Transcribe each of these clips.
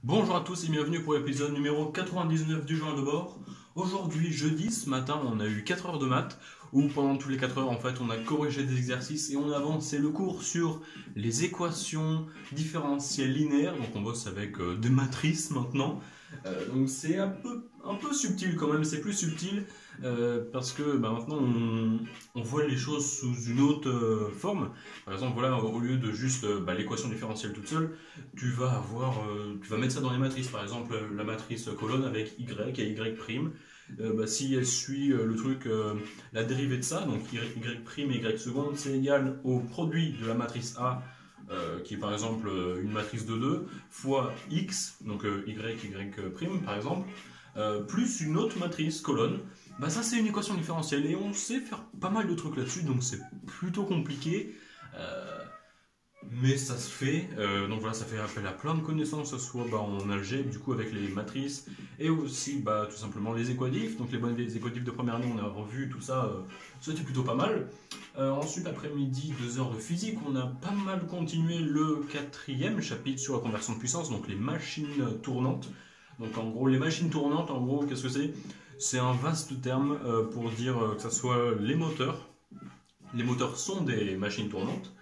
Bonjour à tous et bienvenue pour l'épisode numéro 99 du journal de bord. Aujourd'hui, jeudi, ce matin, on a eu 4 heures de maths où pendant tous les 4 heures, en fait, on a corrigé des exercices et on a avancé le cours sur les équations différentielles linéaires. Donc on bosse avec des matrices maintenant. Donc c'est un peu subtil quand même, c'est plus subtil parce que maintenant on voit les choses sous une autre forme. Par exemple, voilà, au lieu de juste l'équation différentielle toute seule, tu vas mettre ça dans les matrices. Par exemple, la matrice colonne avec y et y'. Si elle suit le truc, la dérivée de ça, donc y' et y seconde, c'est égal au produit de la matrice A, qui est par exemple une matrice de 2, fois x, donc y' par exemple, plus une autre matrice colonne. Ça c'est une équation différentielle et on sait faire pas mal de trucs là-dessus, donc c'est plutôt compliqué. Mais ça se fait, donc voilà, ça fait appel à plein de connaissances, que ce soit en algèbre, du coup avec les matrices, et aussi tout simplement les équadifs. Donc les équadifs de première année, on a revu tout ça, c'était plutôt pas mal. Ensuite, après-midi, 2 heures de physique, on a pas mal continué le 4e chapitre sur la conversion de puissance, donc les machines tournantes. Donc en gros, les machines tournantes, en gros, qu'est-ce que c'est? C'est un vaste terme pour dire que ce soit les moteurs. Les moteurs sont des machines tournantes.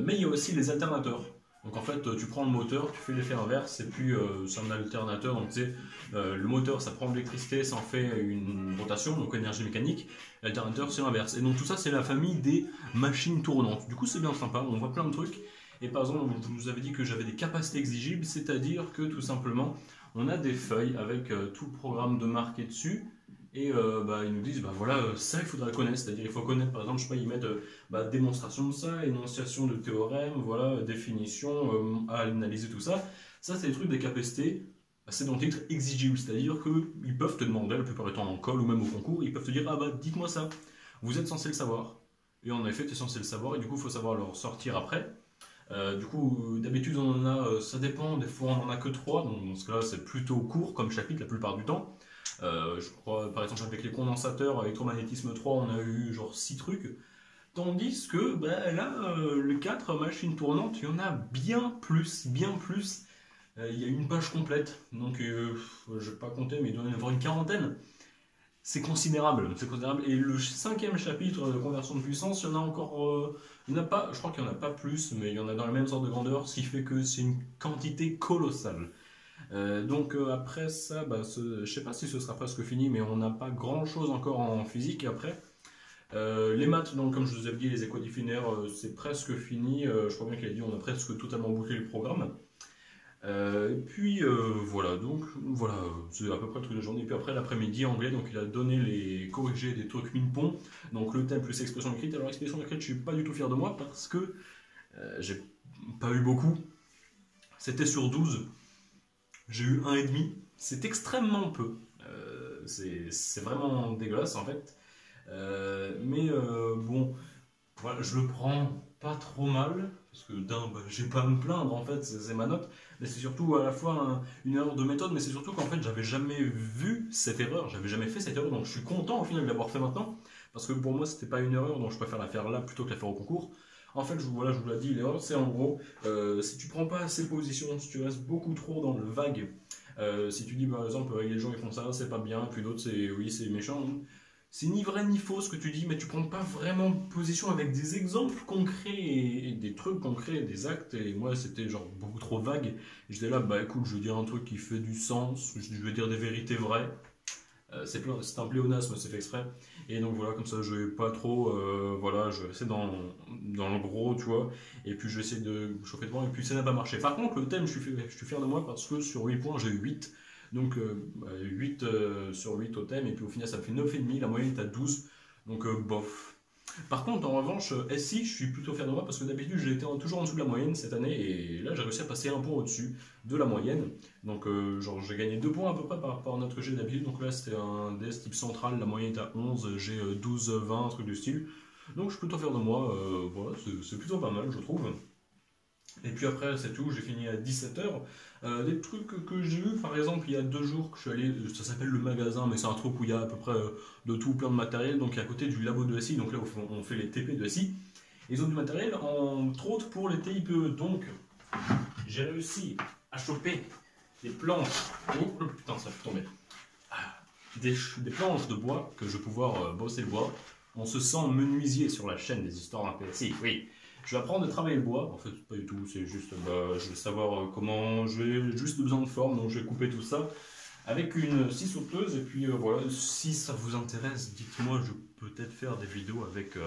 Mais il y a aussi les alternateurs. Donc en fait, tu prends le moteur, tu fais l'effet inverse, et puis c'est un alternateur. Donc tu sais, le moteur ça prend de l'électricité, ça en fait une rotation, donc énergie mécanique. L'alternateur c'est l'inverse. Et donc tout ça c'est la famille des machines tournantes. Du coup c'est bien sympa, on voit plein de trucs. Et par exemple, je vous avais dit que j'avais des capacités exigibles, c'est-à-dire que tout simplement, on a des feuilles avec tout le programme de marqué dessus. Et ils nous disent, voilà, ça il faudra le connaître, c'est-à-dire il faut connaître, par exemple, je sais pas, ils mettent démonstration de ça, énonciation de théorème, voilà, définition, analyser tout ça. Ça, c'est des trucs des capacités, c'est dans le titre exigible, c'est-à-dire qu'ils peuvent te demander, la plupart du temps en colle ou même au concours, ils peuvent te dire, dites-moi ça, vous êtes censé le savoir. Et en effet, tu es censé le savoir, et du coup, il faut savoir le sortir après. Du coup, d'habitude, on en a, ça dépend, des fois, on en a que 3, donc dans ce cas-là, c'est plutôt court comme chapitre la plupart du temps. Je crois, par exemple, avec les condensateurs, électromagnétisme 3, on a eu genre 6 trucs. Tandis que là, les 4 machines tournantes, il y en a bien plus, bien plus. Il y a une page complète, donc je ne vais pas compter, mais il doit y en avoir une quarantaine. C'est considérable, c'est considérable. Et le 5e chapitre de conversion de puissance, il y en a encore. Il y en a pas, je crois qu'il n'y en a pas plus, mais il y en a dans la même sorte de grandeur, ce qui fait que c'est une quantité colossale. Après ça, je sais pas si ce sera presque fini, mais on n'a pas grand chose encore en physique après. Les maths, donc comme je vous avais dit, les équadifs linéaires, c'est presque fini. Je crois bien qu'il a dit on a presque totalement bouclé le programme. Voilà, donc voilà, c'est à peu près toute la journée. Et puis après l'après-midi, anglais, donc il a donné les corrigés des trucs min-pont, donc le thème plus expression écrite. Alors expression écrite, je suis pas du tout fier de moi parce que j'ai pas eu beaucoup. C'était sur 12. J'ai eu 1,5, c'est extrêmement peu. C'est vraiment dégueulasse en fait. Bon, voilà, je le prends pas trop mal, parce que j'ai pas à me plaindre en fait, c'est ma note. Mais c'est surtout à la fois une erreur de méthode, mais c'est surtout qu'en fait j'avais jamais vu cette erreur, j'avais jamais fait cette erreur, donc je suis content au final de l'avoir fait maintenant, parce que pour moi c'était pas une erreur, donc je préfère la faire là plutôt que la faire au concours. En fait, je vous l'ai dit, l'erreur c'est en gros, si tu prends pas assez de position, si tu restes beaucoup trop dans le vague, si tu dis par exemple, les gens ils font ça, c'est pas bien, puis d'autres c'est oui, c'est méchant, c'est ni vrai ni faux ce que tu dis, mais tu prends pas vraiment position avec des exemples concrets et des trucs concrets, des actes, et moi c'était genre beaucoup trop vague. J'étais là, écoute, je veux dire un truc qui fait du sens, je veux dire des vérités vraies. C'est un pléonasme, c'est fait exprès. Et donc voilà, comme ça je vais pas trop, voilà, je vais rester dans le gros, tu vois, et puis je vais essayer de chauffer devant, et puis ça n'a pas marché. Par contre, le thème, je suis fier de moi parce que sur 8 points, j'ai eu 8. Donc 8 sur 8 au thème, et puis au final ça me fait 9,5, la moyenne est à 12. Donc bof. Par contre, en revanche, SI, je suis plutôt fier de moi parce que d'habitude j'étais toujours en dessous de la moyenne cette année, et là j'ai réussi à passer un point au-dessus de la moyenne. Donc genre j'ai gagné 2 points à peu près par rapport à notre jet d'habitude. Donc là c'était un DS type central, la moyenne est à 11, j'ai 12, 20, un truc du style. Donc je suis plutôt fier de moi, voilà, c'est plutôt pas mal je trouve. Et puis après, c'est tout, j'ai fini à 17h. Des trucs que j'ai eu, par exemple, il y a 2 jours que je suis allé, ça s'appelle le magasin, mais c'est un truc où il y a à peu près de tout, plein de matériel. Donc, à côté du labo de SI, donc là où on fait les TP de SI. Ils ont du matériel, entre autres pour les TIPE. Donc, j'ai réussi à choper des planches. Oh putain, ça fait tomber. Des planches de bois que je vais pouvoir bosser le bois. On se sent menuisier sur la chaîne des histoires d'un PSI. Oui, je vais apprendre à travailler le bois. En fait, pas du tout, c'est juste, je vais savoir comment. Je vais juste besoin de forme, donc je vais couper tout ça avec une scie sauteuse. Et puis voilà, si ça vous intéresse, dites-moi, je peux peut-être faire des vidéos avec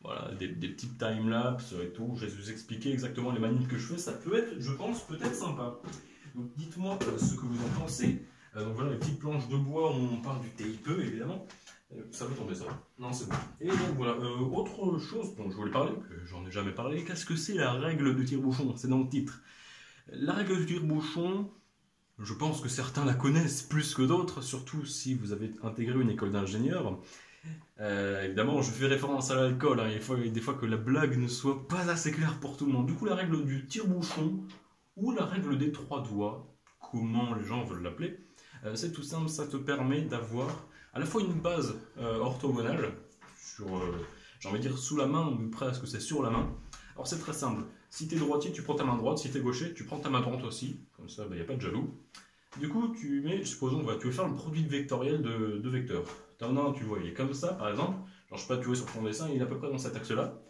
voilà, des petites time-lapse et tout. Je vais vous expliquer exactement les manips que je fais. Ça peut être, je pense, peut-être sympa. Donc dites-moi ce que vous en pensez. Donc voilà les petites planches de bois, on parle du TIPE évidemment. Ça va tomber ça. Non, c'est bon. Et donc voilà, autre chose dont je voulais parler, que j'en ai jamais parlé, qu'est-ce que c'est la règle de tire-bouchon? C'est dans le titre. La règle de tire-bouchon, je pense que certains la connaissent plus que d'autres, surtout si vous avez intégré une école d'ingénieur. Évidemment, je fais référence à l'alcool, hein. Il faut des fois que la blague ne soit pas assez claire pour tout le monde. Du coup, la règle du tire-bouchon, ou la règle des 3 doigts, comment les gens veulent l'appeler, c'est tout simple, ça te permet d'avoir à la fois une base orthogonale, sur, j'ai envie de dire sous la main, ou presque c'est sur la main. Alors c'est très simple, si tu es droitier, tu prends ta main droite, si tu es gaucher, tu prends ta main droite aussi, comme ça il n'y a pas de jaloux. Du coup, tu mets, supposons, tu veux faire le produit vectoriel de vecteurs. T'en as un, tu vois, il est comme ça par exemple, genre je sais pas, tu vois sur ton dessin, il est à peu près dans cet axe-là.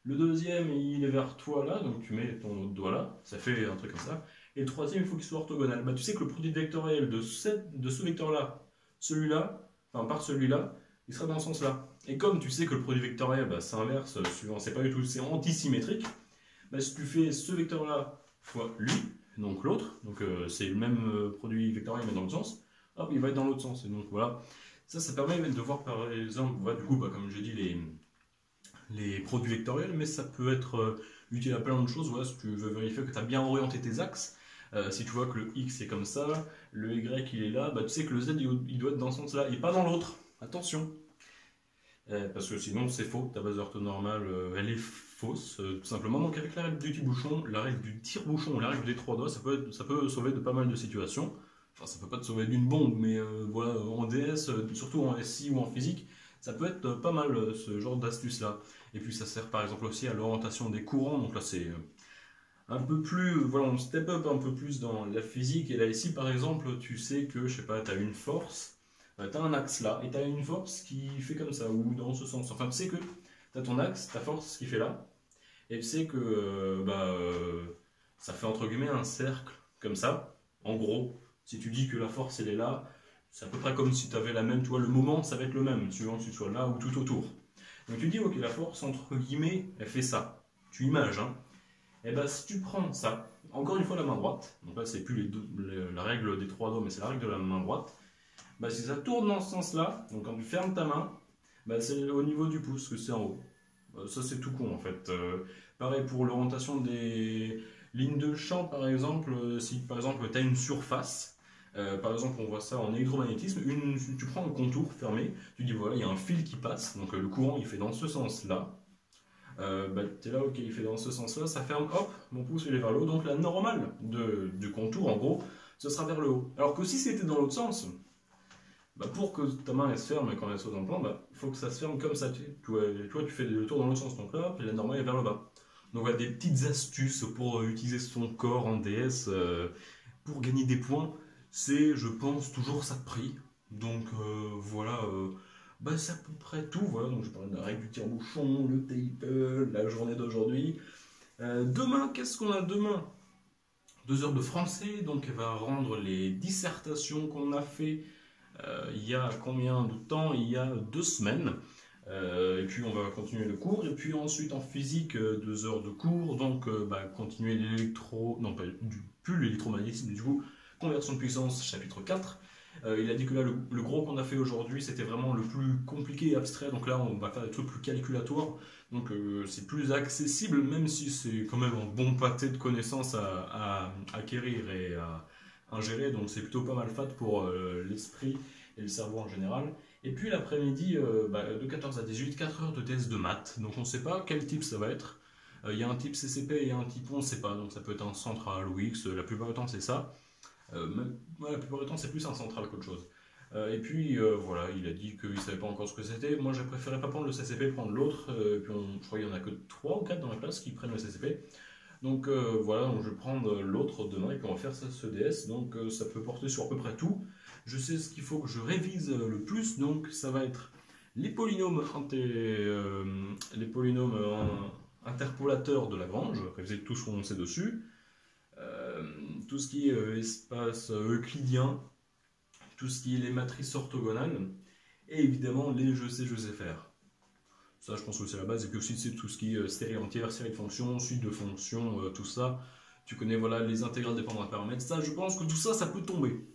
Le deuxième, il est vers toi là, donc tu mets ton doigt là, ça fait un truc comme ça. Et le troisième, il faut qu'il soit orthogonal. Bah, tu sais que le produit vectoriel de ce vecteur-là, celui-là, enfin par celui-là, il sera dans ce sens-là. Et comme tu sais que le produit vectoriel, bah, c'est inverse, suivant, c'est pas du tout, c'est antisymétrique, bah, si tu fais ce vecteur-là fois lui, donc l'autre, donc c'est le même produit vectoriel mais dans l'autre sens, hop, il va être dans l'autre sens. Et donc voilà, ça permet de voir par exemple, ouais, du coup, bah, comme j'ai dit, les produits vectoriels, mais ça peut être utile à plein de choses. Ouais, si tu veux vérifier que tu as bien orienté tes axes, si tu vois que le X est comme ça, le Y il est là, bah, tu sais que le Z il doit être dans ce sens-là et pas dans l'autre. Attention, parce que sinon c'est faux, ta base orthonormale elle est fausse, tout simplement. Donc avec la règle du tire-bouchon, la règle du tire-bouchon, la règle des 3 doigts, ça peut sauver de pas mal de situations. Enfin, ça peut pas te sauver d'une bombe, mais voilà, en DS, surtout en SI ou en physique, ça peut être pas mal ce genre d'astuce-là. Et puis ça sert par exemple aussi à l'orientation des courants, donc là c'est un peu plus, voilà, on step up un peu plus dans la physique. Et là ici par exemple, tu sais que, je sais pas, tu as une force, tu as un axe là, et tu as une force qui fait comme ça, ou dans ce sens. Enfin, tu sais que tu as ton axe, ta force qui fait là, et tu sais que ça fait entre guillemets un cercle, comme ça, en gros. Si tu dis que la force elle est là, c'est à peu près comme si tu avais la même, tu vois, le moment ça va être le même, suivant que tu sois là ou tout autour. Donc tu dis, ok, la force entre guillemets, elle fait ça. Tu images, hein. Et bien si tu prends ça, encore une fois la main droite, donc là c'est plus la règle des 3 doigts, mais c'est la règle de la main droite, bah, si ça tourne dans ce sens-là, donc quand tu fermes ta main, bah, c'est au niveau du pouce que c'est en haut. Ça c'est tout con en fait. Pareil pour l'orientation des lignes de champ par exemple, si par exemple tu as une surface, par exemple on voit ça en électromagnétisme, tu prends un contour fermé, tu dis voilà il y a un fil qui passe, donc le courant il fait dans ce sens-là, bah, tu es là ok il fait dans ce sens-là, ça ferme, hop, mon pouce il est vers le haut, donc la normale du contour en gros, ce sera vers le haut. Alors que si c'était dans l'autre sens, bah pour que ta main elle se ferme quand elle soit dans le plan, bah, il faut que ça se ferme comme ça. Tu vois, tu fais le tour dans l'autre sens, donc là, et la normale est vers le bas. Donc voilà, des petites astuces pour utiliser son corps en DS pour gagner des points. C'est, je pense, toujours ça de prix. Donc voilà, bah, c'est à peu près tout. Voilà, donc je parle de la règle du tire-bouchon, le tape, la journée d'aujourd'hui. Demain, qu'est-ce qu'on a demain? 2 heures de français, donc elle va rendre les dissertations qu'on a fait il y a combien de temps? Il y a 2 semaines. Et puis on va continuer le cours. Et puis ensuite en physique, 2 heures de cours. Donc bah, continuer l'électro... Non, pas plus l'électromagnétisme, du coup, conversion de puissance, chapitre 4. Il a dit que là, le gros qu'on a fait aujourd'hui, c'était vraiment le plus compliqué et abstrait. Donc là, on va faire des trucs plus calculatoires. Donc c'est plus accessible, même si c'est quand même un bon pâté de connaissances à acquérir et à ingérer. Donc c'est plutôt pas mal fat pour l'esprit et le cerveau en général. Et puis l'après-midi, de 14 à 18, 4 heures de test de maths. Donc on ne sait pas quel type ça va être. Il y a un type CCP et un type on ne sait pas. Donc ça peut être un central ou X. La plupart du temps c'est ça. La plupart du temps c'est plus un central qu'autre chose. Et puis voilà, il a dit qu'il ne savait pas encore ce que c'était. Moi j'ai préféré pas prendre le CCP, prendre l'autre. Je crois qu'il n'y en a que 3 ou 4 dans la classe qui prennent le CCP. Donc voilà, donc je vais prendre l'autre demain et puis on va faire ça ce DS. Donc ça peut porter sur à peu près tout. Je sais ce qu'il faut que je révise le plus, donc ça va être les polynômes, les polynômes interpolateurs de Lagrange, réviser tout ce qu'on sait dessus. Euh, tout ce qui est espace euclidien, tout ce qui est les matrices orthogonales, et évidemment les je sais faire. Ça, je pense que c'est la base, et puis aussi c'est tout ce qui est série entière, série de fonctions, suite de fonctions, tout ça. Tu connais voilà les intégrales dépendant d'un paramètre. Ça, je pense que tout ça, ça peut tomber.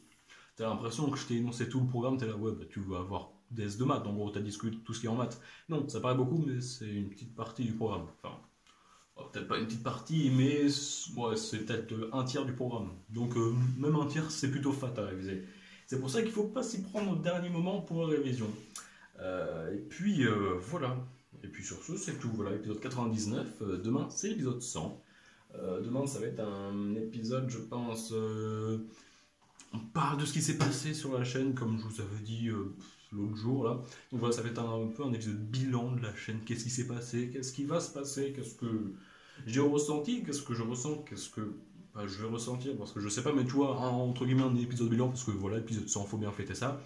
T'as l'impression que je t'ai énoncé tout le programme, t'es là, ouais, bah, tu vas avoir des S de maths, en gros, t'as discuté tout ce qui est en maths. Non, ça paraît beaucoup, mais c'est une petite partie du programme. Enfin, peut-être pas une petite partie, mais ouais, c'est peut-être un tiers du programme. Donc, même un tiers, c'est plutôt fat à réviser. C'est pour ça qu'il faut pas s'y prendre au dernier moment pour la révision. Et puis, voilà. Et puis sur ce, c'est tout. Voilà, épisode 99. Demain, c'est l'épisode 100. Demain, ça va être un épisode, je pense. On parle de ce qui s'est passé sur la chaîne, comme je vous avais dit l'autre jour là. Donc voilà, ça va être un peu un épisode bilan de la chaîne. Qu'est-ce qui s'est passé? Qu'est-ce qui va se passer? Qu'est-ce que j'ai ressenti? Qu'est-ce que je ressens? Qu'est-ce que je vais ressentir? Parce que je sais pas, mais tu vois, entre guillemets, un épisode bilan, parce que voilà, épisode 100, faut bien fêter ça.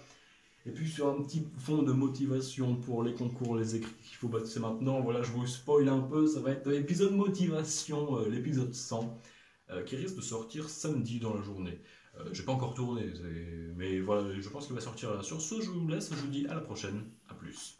Et puis sur un petit fond de motivation pour les concours, les écrits qu'il faut passer maintenant, voilà, je vous spoil un peu, ça va être l'épisode motivation, l'épisode 100, qui risque de sortir samedi dans la journée. J'ai pas encore tourné, mais voilà, je pense qu'il va sortir là. Sur ce, je vous laisse, je vous dis à la prochaine, à plus.